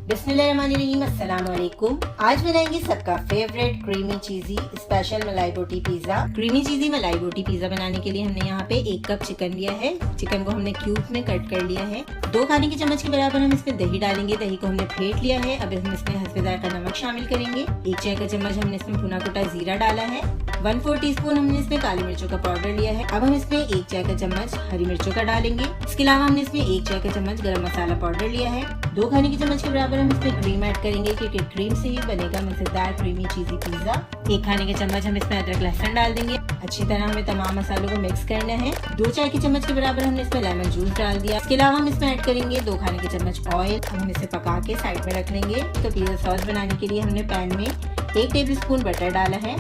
बिस्मिल्लाहिर्रहमानिर्रहीम, अस्सलाम वालेकुम। आज बनाएंगे सबका फेवरेट क्रीमी चीजी स्पेशल मलाई बोटी पिज्जा। क्रीमी चीजी मलाई बोटी पिज्जा बनाने के लिए हमने यहाँ पे 1 कप चिकन लिया है। चिकन को हमने क्यूब में कट कर लिया है। 2 खाने के चम्मच के बराबर हम इसमें दही डालेंगे। दही को हमने फेंट लिया है। अब हम इसमें हस्बे जायका नमक शामिल करेंगे। 1 चाय का चम्मच हमने इसमें भुना कुटा जीरा डाला है। 1/4 टीस्पून हमने इसमें काली मिर्चों का पाउडर लिया है। अब हम इसमें 1 चाय का चम्मच हरी मिर्चों का डालेंगे। इसके अलावा हमने इसमें 1 चाय का चम्मच गरम मसाला पाउडर लिया है। 2 खाने के चम्मच के बराबर हम इसमें क्रीम ऐड करेंगे, क्योंकि क्रीम से ही बनेगा मजेदार क्रीमी चीजी पिज्जा। 1 खाने के चम्मच हम इसमें अदरक लहसुन डाल देंगे। अच्छी तरह हमें तमाम मसालों को मिक्स करना है। 2 चाय के चम्मच के बराबर हमने इसमें लेमन जूस डाल दिया। इसके अलावा हम इसमें ऐड करेंगे 2 खाने के चम्मच ऑयल। हम इसे पका के साइड में रख लेंगे। तो पिज्जा सॉस बनाने के लिए हमने पैन में 1 टेबल स्पून बटर डाला है।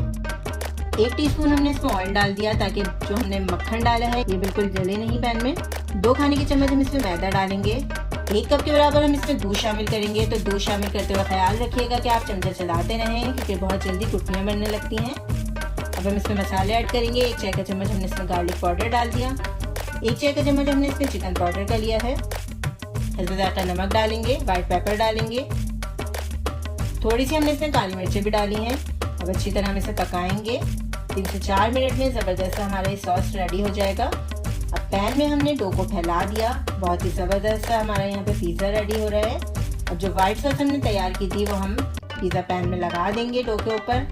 1 टीस्पून हमने इसमें ऑयल डाल दिया, ताकि जो हमने मक्खन डाला है ये बिल्कुल जले नहीं पैन में। 2 खाने के चम्मच हम इसमें मैदा डालेंगे। 1 कप के बराबर हम इसमें दूध शामिल करेंगे। तो दूध शामिल करते हुए ख्याल रखिएगा कि आप चमचा चलाते रहें, क्योंकि बहुत जल्दी कुटनियाँ बनने लगती हैं। अब हम इसमें मसाले ऐड करेंगे। 1 चाय का चम्मच हमने इसमें गार्लिक पाउडर डाल दिया। 1 चाय का चम्मच हमने इसमें चिकन पाउडर का लिया है। हल्का ज़्यादा नमक डालेंगे। व्हाइट पेपर डालेंगे। थोड़ी सी हमने इसमें काली मिर्चें भी डाली हैं। अब अच्छी तरह हम इसे पकाएंगे। 3 से 4 मिनट में ज़बरदस्त हमारा ये सॉस रेडी हो जाएगा। अब पैन में हमने डो को फैला दिया। बहुत ही ज़बरदस्त हमारा यहाँ पे पिज़्ज़ा रेडी हो रहा है। अब जो व्हाइट सॉस हमने तैयार की थी वो हम पिज़्ज़ा पैन में लगा देंगे डो के ऊपर।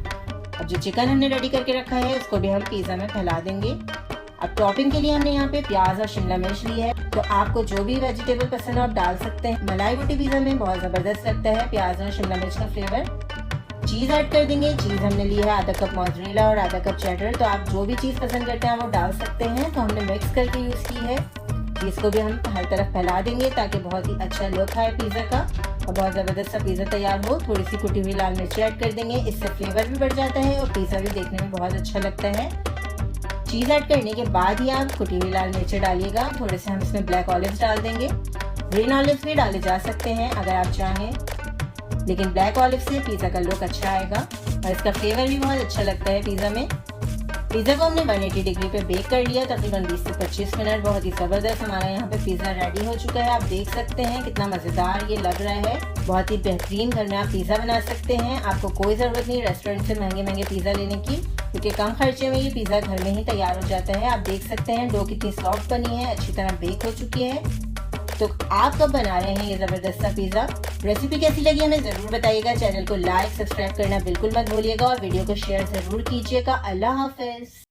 अब जो चिकन हमने रेडी करके रखा है उसको भी हम पिज़्ज़ा में फैला देंगे। अब टॉपिंग के लिए हमने यहाँ पे प्याज और शिमला मिर्च ली है। तो आपको जो भी वेजिटेबल पसंद है आप डाल सकते हैं। मलाई बोटी पिज़्ज़ा में बहुत ज़बरदस्त लगता है प्याज और शिमला मिर्च का फ्लेवर। चीज़ ऐड कर देंगे। चीज़ हमने ली है आधा कप मोज़रेला और आधा कप चेडर। तो आप जो भी चीज़ पसंद करते हैं वो डाल सकते हैं। तो हमने मिक्स करके यूज़ की है। चीज़ को भी हम हर तरफ फैला देंगे, ताकि बहुत ही अच्छा लुक आए पिज़्ज़ा का और बहुत ज़बरदस्त सा पिज़्ज़ा तैयार हो। थोड़ी सी कुटी हुई लाल मिर्च ऐड कर देंगे। इससे फ्लेवर भी बढ़ जाता है और पिज़्ज़ा भी देखने में बहुत अच्छा लगता है। चीज़ ऐड करने के बाद ही आप कुटी हुई लाल मिर्च डालिएगा। थोड़े से हम इसमें ब्लैक ऑलिव्स डाल देंगे। ग्रीन ऑलिव्स भी डाले जा सकते हैं अगर आप चाहें, लेकिन ब्लैक ऑलिव से पिज़्ज़ा का लुक अच्छा आएगा और इसका फ्लेवर भी बहुत अच्छा लगता है पिज़्ज़ा में। पिज़्ज़ा को हमने 180 डिग्री पे बेक कर लिया, तकरीबन 20 से 25 मिनट। बहुत ही ज़बरदस्त हमारा यहाँ पे पिज़्ज़ा रेडी हो चुका है। आप देख सकते हैं कितना मज़ेदार ये लग रहा है। बहुत ही बेहतरीन घर में आप पिज़्ज़ा बना सकते हैं। आपको कोई ज़रूरत नहीं रेस्टोरेंट से महंगे पिज़्ज़ा लेने की, क्योंकि कम खर्चे में ये पिज़्ज़ा घर में ही तैयार हो जाता है। आप देख सकते हैं डो कितनी सॉफ्ट बनी है, अच्छी तरह बेक हो चुकी है। तो आप कब बना रहे हैं ये ज़बरदस्त सा पिज़्ज़ा? रेसिपी कैसी लगी हमें ज़रूर बताइएगा। चैनल को लाइक सब्सक्राइब करना बिल्कुल मत भूलिएगा और वीडियो को शेयर ज़रूर कीजिएगा। अल्लाह हाफ़िज़।